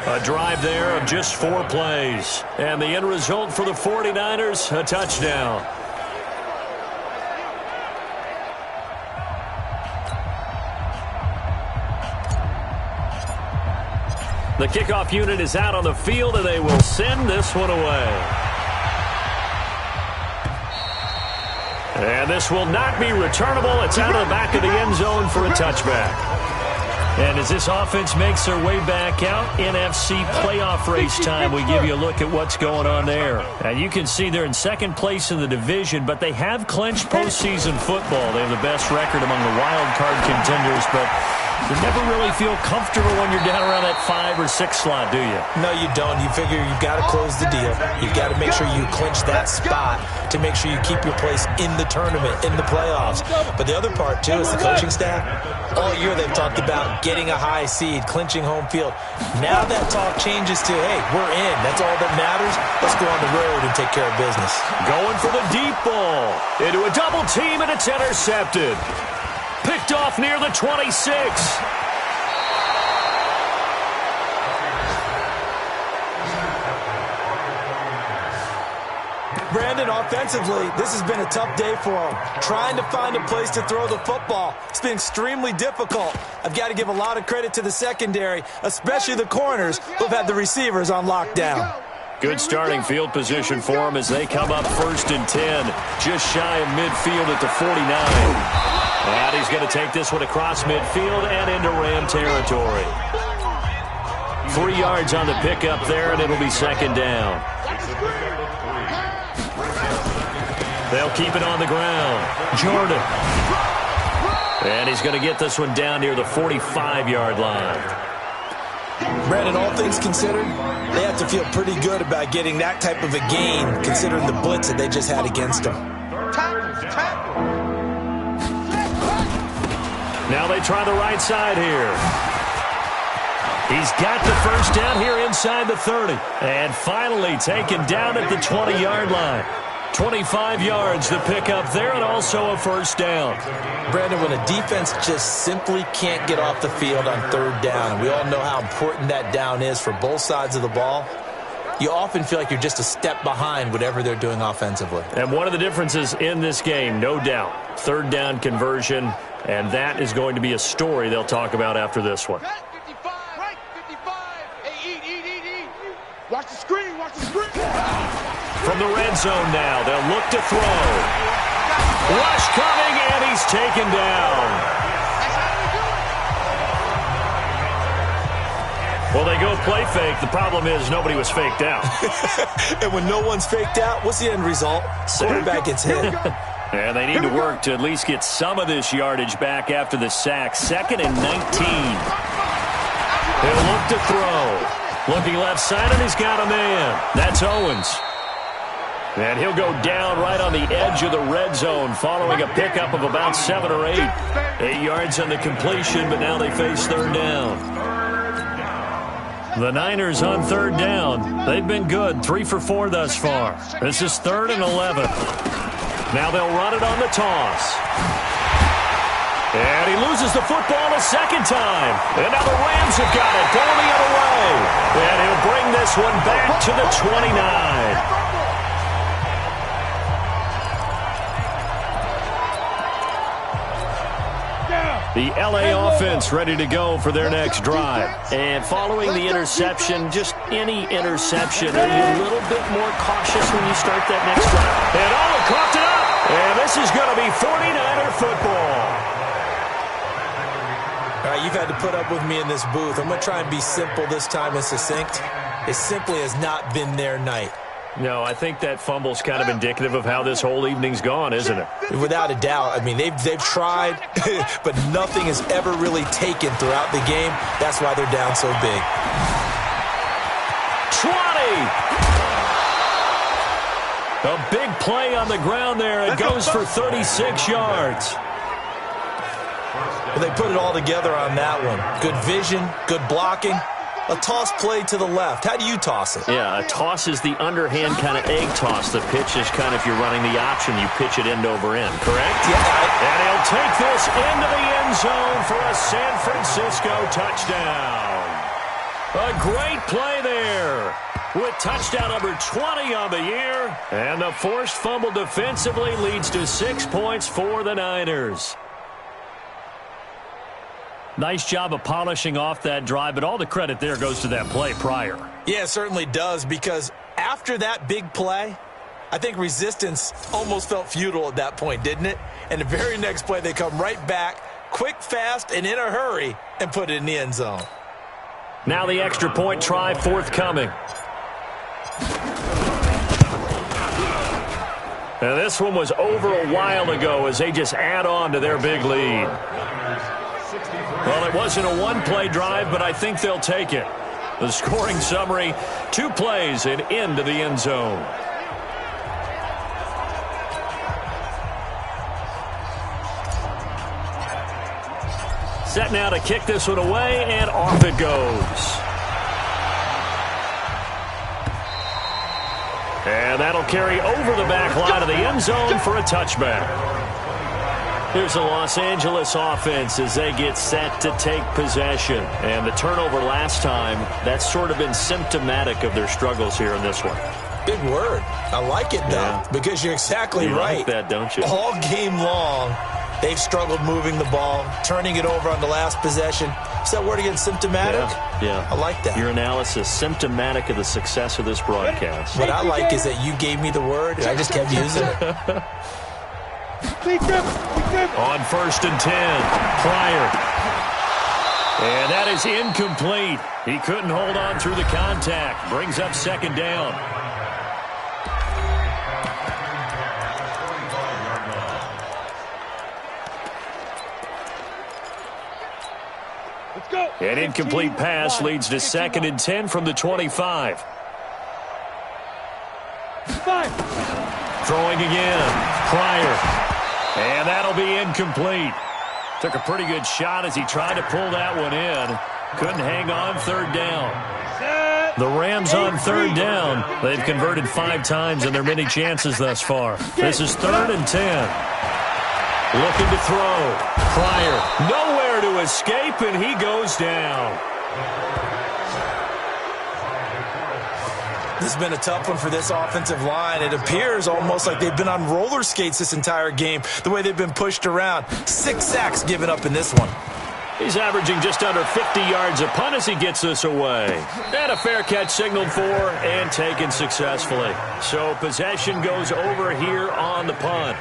A drive there of just 4 plays. And the end result for the 49ers, a touchdown. The kickoff unit is out on the field, and they will send this one away. And this will not be returnable. It's out of the back of the end zone for a touchback. And as this offense makes their way back out, NFC playoff race time, we give you a look at what's going on there. And you can see they're in second place in the division, but they have clinched postseason football. They have the best record among the wild card contenders, but you never really feel comfortable when you're down around that 5 or 6 slot, do you? No, you don't. You figure you've got to close the deal. You've got to make sure you clinch that spot to make sure you keep your place in the tournament, in the playoffs. But the other part, too, is the coaching staff. All year they've talked about getting a high seed, clinching home field. Now that talk changes to, hey, we're in. That's all that matters. Let's go on the road and take care of business. Going for the deep ball. Into a double team, and it's intercepted. Picked off near the 26. Brandon, offensively, this has been a tough day for him. Trying to find a place to throw the football. It's been extremely difficult. I've got to give a lot of credit to the secondary, especially the corners who've had the receivers on lockdown. Good starting field position for them as they come up 1st and 10. Just shy of midfield at the 49. And he's going to take this one across midfield and into Ram territory. 3 yards on the pickup there, and it'll be 2nd down. They'll keep it on the ground. Jordan. And he's going to get this one down near the 45-yard line. Brandon, all things considered, they have to feel pretty good about getting that type of a gain, considering the blitz that they just had against them. Now they try the right side here. He's got the first down here inside the 30. And finally taken down at the 20-yard line. 25 yards to pick up there, and also a 1st down. Brandon, when a defense just simply can't get off the field on 3rd down, and we all know how important that down is for both sides of the ball, you often feel like you're just a step behind whatever they're doing offensively. And one of the differences in this game, no doubt, 3rd down conversion, and that is going to be a story they'll talk about after this one. 55, right, 55. Hey, eat. Watch the screen, watch the screen. From the red zone now, they'll look to throw. Rush coming, and he's taken down. Well, they go play fake. The problem is nobody was faked out. And when no one's faked out, what's the end result? Quarterback gets hit. And they need to work to at least get some of this yardage back after the sack. 2nd and 19. He'll look to throw. Looking left side, and he's got a man. That's Owens. And he'll go down right on the edge of the red zone following a pickup of about 7 or 8. 8 yards on the completion, but now they face 3rd down. The Niners on 3rd down. They've been good, 3 for 4 thus far. This is 3rd and 11. Now they'll run it on the toss. And he loses the football a 2nd time. And now the Rams have got it, going the other way. And he'll bring this one back to the 29. The L.A. offense ready to go for their next drive. And following the interception, just any interception, are you a little bit more cautious when you start that next drive? And coughed it up. And this is going to be 49er football. All right, you've had to put up with me in this booth. I'm going to try and be simple this time and succinct. It simply has not been their night. No, I think that fumble's kind of indicative of how this whole evening's gone, isn't it? Without a doubt. I mean, they've tried, but nothing is ever really taken throughout the game. That's why they're down so big. 20! A big play on the ground there. It goes for 36 yards. Well, they put it all together on that one. Good vision, good blocking. A toss play to the left. How do you toss it? Yeah, a toss is the underhand kind of egg toss. The pitch is kind of, if you're running the option, you pitch it end over end, correct? Yeah. And he'll take this into the end zone for a San Francisco touchdown. A great play there with touchdown number 20 on the year. And the forced fumble defensively leads to 6 points for the Niners. Nice job of polishing off that drive, but all the credit there goes to that play prior. Yeah, it certainly does, because after that big play, I think resistance almost felt futile at that point, didn't it? And the very next play, they come right back, quick, fast, and in a hurry, and put it in the end zone. Now the extra point try forthcoming. Now this one was over a while ago as they just add on to their big lead. Well, it wasn't a one-play drive, but I think they'll take it. The scoring summary, 2 plays and into the end zone. Set now to kick this one away, and off it goes. And that'll carry over the back line of the end zone for a touchback. Here's the Los Angeles offense as they get set to take possession. And the turnover last time, that's sort of been symptomatic of their struggles here in this one. Big word. I like it, though, because you're exactly right. You like that, don't you? All game long, they've struggled moving the ball, turning it over on the last possession. Is that word again, symptomatic? Yeah. I like that. Your analysis, symptomatic of the success of this broadcast. What I like is that you gave me the word, and I just kept using it. On 1st and 10, Pryor. And that is incomplete. He couldn't hold on through the contact. Brings up 2nd down. Let's go. An incomplete pass leads to 2nd and 10 from the 25. 5. Throwing again. Pryor. And that'll be incomplete. Took a pretty good shot as he tried to pull that one in. Couldn't hang on 3rd down. The Rams on 3rd down. They've converted 5 times in their many chances thus far. This is 3rd and 10. Looking to throw. Pryor nowhere to escape, and he goes down. This has been a tough one for this offensive line. It appears almost like they've been on roller skates this entire game, the way they've been pushed around. 6 sacks given up in this one. He's averaging just under 50 yards a punt as he gets this away. And a fair catch signaled for and taken successfully. So possession goes over here on the punt.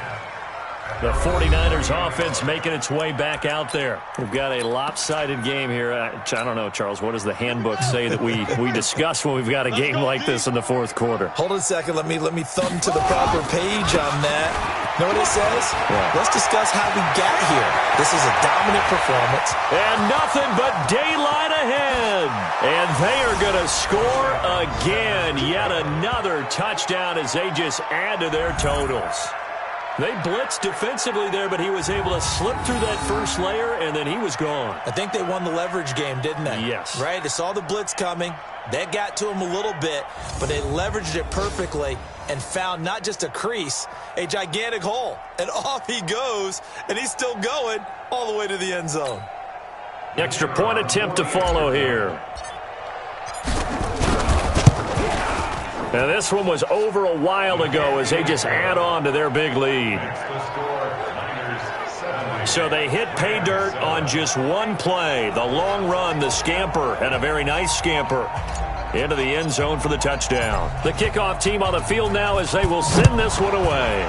The 49ers offense making its way back out there. We've got a lopsided game here. I don't know, Charles, what does the handbook say that we discuss when we've got a game like this in the 4th quarter? Hold on a second. Let me thumb to the proper page on that. Know what it says? Yeah. Let's discuss how we got here. This is a dominant performance. And nothing but daylight ahead. And they are going to score again. Yet another touchdown as they just add to their totals. They blitzed defensively there, but he was able to slip through that first layer, and then he was gone. I think they won the leverage game, didn't they? Yes. Right? They saw the blitz coming. That got to him a little bit, but they leveraged it perfectly and found not just a crease, a gigantic hole. And off he goes, and he's still going all the way to the end zone. Extra point attempt to follow here. Now this one was over a while ago as they just add on to their big lead. So they hit pay dirt on just one play. The long run, the scamper, and a very nice scamper into the end zone for the touchdown. The kickoff team on the field now as they will send this one away.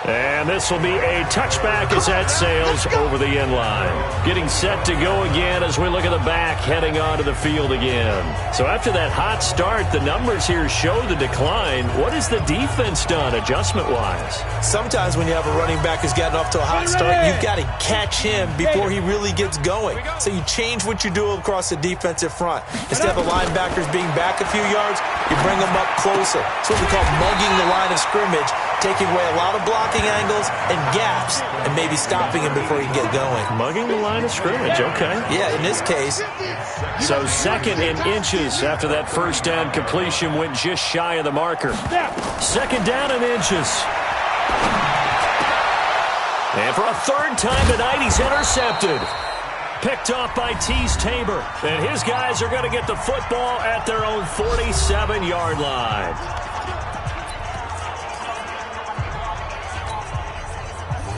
And this will be a touchback as that sails over the end line. Getting set to go again as we look at the back heading onto the field again. So after that hot start, the numbers here show the decline. What has the defense done adjustment-wise? Sometimes when you have a running back who's gotten off to a hot start, you've got to catch him before he really gets going. So you change what you do across the defensive front. Instead of the linebackers being back a few yards, you bring them up closer. It's what we call mugging the line of scrimmage taking away a lot of blocking angles and gaps and maybe stopping him before he can get going. Mugging the line of scrimmage, okay. Yeah, in this case. So second in inches after that first down completion went just shy of the marker. Second down in inches. And for a third time tonight, he's intercepted. Picked off by Tease Tabor. And his guys are going to get the football at their own 47-yard line.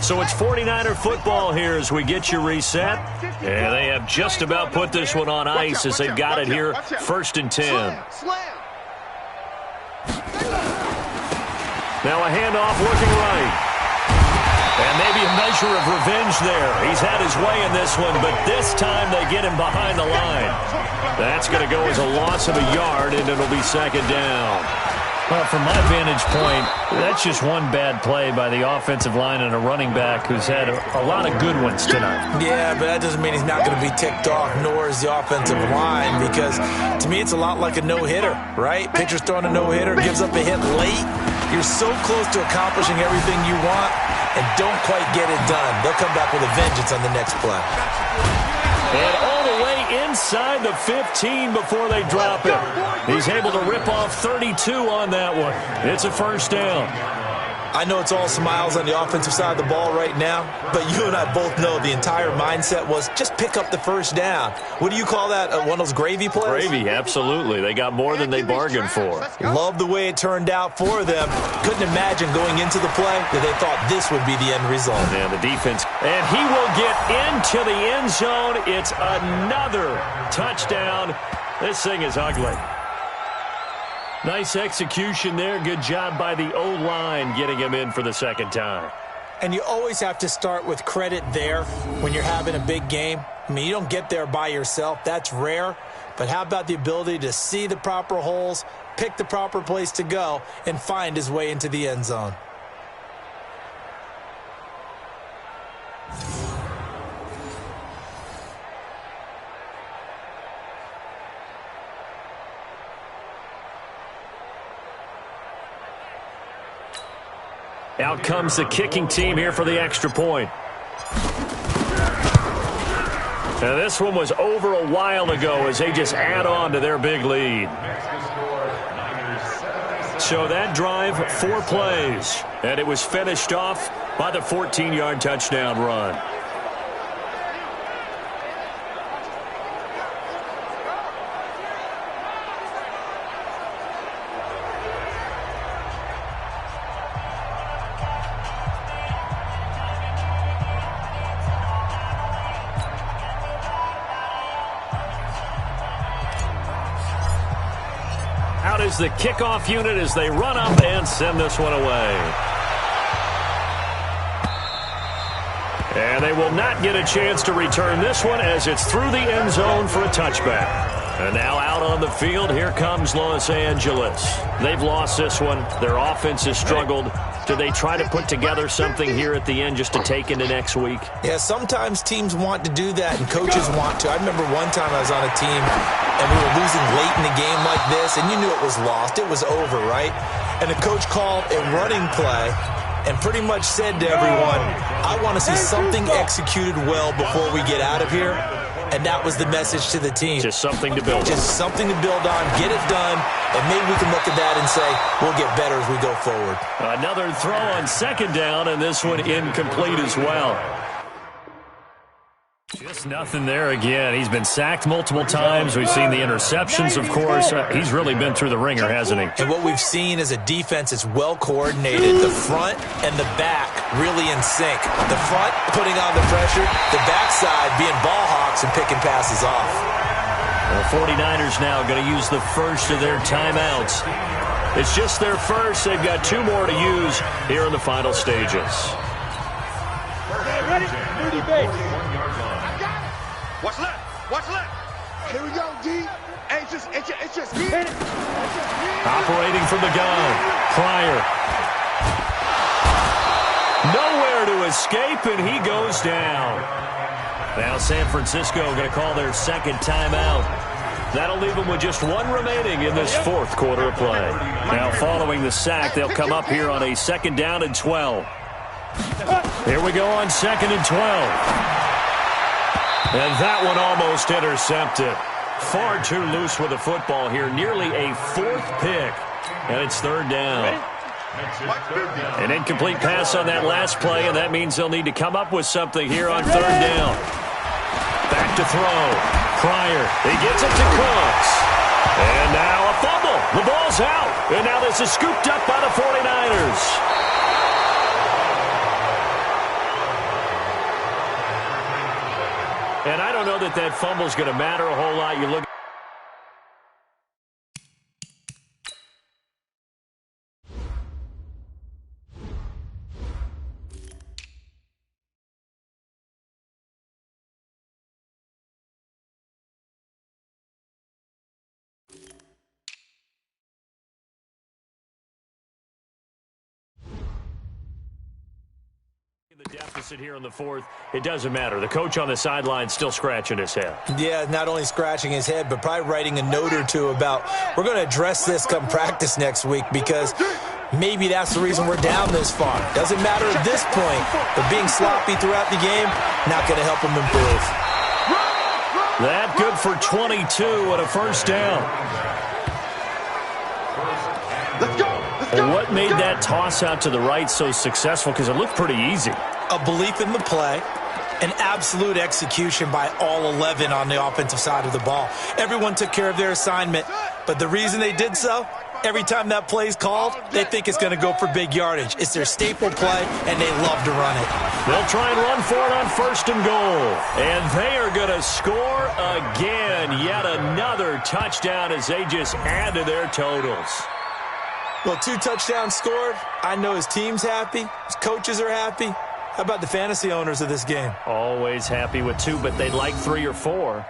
So it's 49er football here as we get you reset. And they have just about put this one on ice as they've got it here, 1st and 10. Now a handoff looking right. And maybe a measure of revenge there. He's had his way in this one, but this time they get him behind the line. That's going to go as a loss of a yard, and it'll be second down. Well, from my vantage point, that's just one bad play by the offensive line and a running back who's had a lot of good ones tonight. Yeah, but that doesn't mean he's not going to be ticked off, nor is the offensive line, because to me it's a lot like a no-hitter, right? Pitcher's throwing a no-hitter, gives up a hit late. You're so close to accomplishing everything you want and don't quite get it done. They'll come back with a vengeance on the next play. And all the way inside the 15 before they drop it. He's able to rip off 32 on that one. It's a first down. I know it's all smiles on the offensive side of the ball right now, but you and I both know the entire mindset was just pick up the first down. What do you call that, one of those gravy plays? Gravy, absolutely. They got more than they bargained for. Love the way it turned out for them. Couldn't imagine going into the play that they thought this would be the end result. And the defense. And he will get into the end zone. It's another touchdown. This thing is ugly. Nice execution there. Good job by the O-line getting him in for the second time. And you always have to start with credit there when you're having a big game. I mean, you don't get there by yourself. That's rare. But how about the ability to see the proper holes, pick the proper place to go, and find his way into the end zone? Out comes the kicking team here for the extra point. And this one was over a while ago as they just add on to their big lead. So that drive, 4 plays. And it was finished off by the 14-yard touchdown run. Out is the kickoff unit as they run up and send this one away. And they will not get a chance to return this one as it's through the end zone for a touchback. And now out on the field, here comes Los Angeles. They've lost this one. Their offense has struggled. Do they try to put together something here at the end just to take into next week? Yeah, sometimes teams want to do that and coaches want to. I remember one time I was on a team and we were losing late in a game like this, and you knew it was lost. It was over, right? And the coach called a running play and pretty much said to everyone, I want to see something executed well before we get out of here. And that was the message to the team. Just something to build on. Just something to build on, get it done, and maybe we can look at that and say, we'll get better as we go forward. Another throw on second down, and this one incomplete as well. Just nothing there again. He's been sacked multiple times. We've seen the interceptions, of course. He's really been through the ringer, hasn't he? And what we've seen is a defense that's well coordinated. The front and the back really in sync. The front putting on the pressure, the backside being ball hawks and picking passes off. The 49ers now going to use the first of their timeouts. It's just their first. They've got 2 more to use here in the final stages. Ready? 30 base. Watch left. Watch left. Here we go, D. Hey, it's just me. Operating from the gun. Pryor. Nowhere to escape, and he goes down. Now San Francisco going to call their second timeout. That'll leave them with just one remaining in this fourth quarter of play. Now, following the sack, they'll come up here on a 2nd down and 12. Here we go on 2nd and 12. And that one almost intercepted. Far too loose with the football here. Nearly a 4th pick. And it's 3rd down. An incomplete pass on that last play, and that means they'll need to come up with something here on 3rd down. Back to throw. Pryor, he gets it to Cooks. And now a fumble. The ball's out. And now this is scooped up by the 49ers. And I don't know that that fumble's going to matter a whole lot. You look the deficit here in the fourth, it doesn't matter. The coach on the sideline still scratching his head. Yeah, not only scratching his head, but probably writing a note or two about we're going to address this come practice next week because maybe that's the reason we're down this far. Doesn't matter at this point, but being sloppy throughout the game, not going to help them improve. That good for 22 and a 1st down. Let's go. And what made that toss out to the right so successful? Because it looked pretty easy. A belief in the play, an absolute execution by all 11 on the offensive side of the ball. Everyone took care of their assignment, but the reason they did so, every time that play is called, they think it's going to go for big yardage. It's their staple play, and they love to run it. They'll try and run for it on 1st and goal. And they are going to score again. Yet another touchdown as they just add to their totals. Well, 2 touchdowns scored. I know his team's happy. His coaches are happy. How about the fantasy owners of this game? Always happy with 2, but they'd like 3 or 4.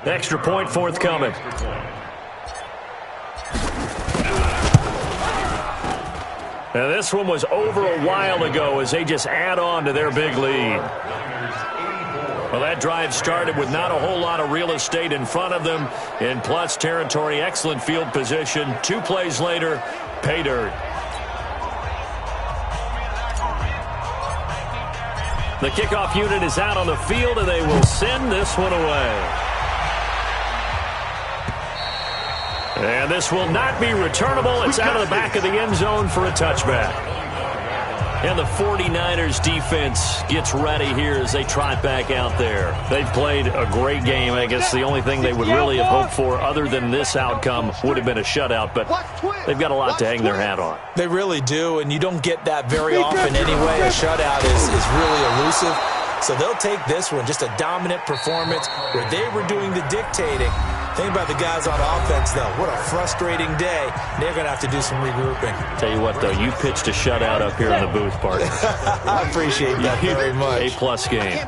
Extra point forthcoming. Now this one was over a while ago as they just add on to their big lead. Well, that drive started with not a whole lot of real estate in front of them. In plus territory, excellent field position. 2 plays later, pay dirt. The kickoff unit is out on the field, and they will send this one away. And this will not be returnable. It's out of the back of the end zone for a touchback. And the 49ers defense gets ready here as they trot back out there. They've played a great game. I guess the only thing they would really have hoped for other than this outcome would have been a shutout, but they've got a lot to hang their hat on. They really do, and you don't get that very often anyway. A shutout is really elusive. So they'll take this one, just a dominant performance where they were doing the dictating. Think about the guys on offense, though. What a frustrating day. They're going to have to do some regrouping. Tell you what, though, you pitched a shutout up here in the booth, partner. I appreciate that very much. A-plus game.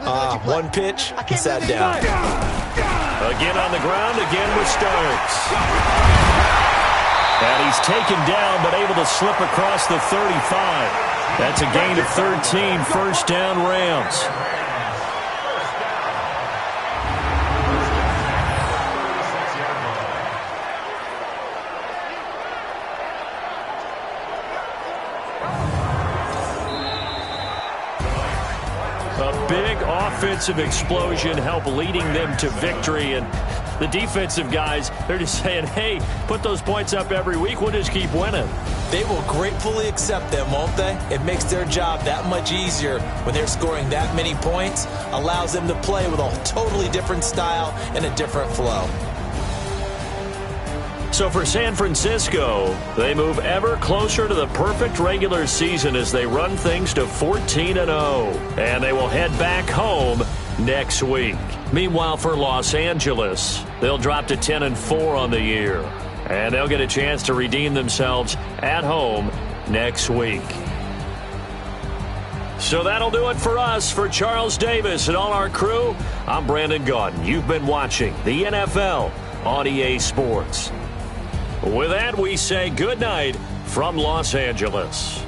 One pitch, and sat down. Again on the ground, again with Starks. And he's taken down, but able to slip across the 35. That's a gain of 13, 1st down Rams. A big offensive explosion helped leading them to victory, and the defensive guys, they're just saying, hey, put those points up every week, we'll just keep winning. They will gratefully accept them, won't they? It makes their job that much easier when they're scoring that many points, allows them to play with a totally different style and a different flow. So for San Francisco, they move ever closer to the perfect regular season as they run things to 14-0. And they will head back home next week. Meanwhile, for Los Angeles, they'll drop to 10-4 on the year. And they'll get a chance to redeem themselves at home next week. So that'll do it for us. For Charles Davis and all our crew, I'm Brandon Gaudin. You've been watching the NFL on EA Sports. With that, we say good night from Los Angeles.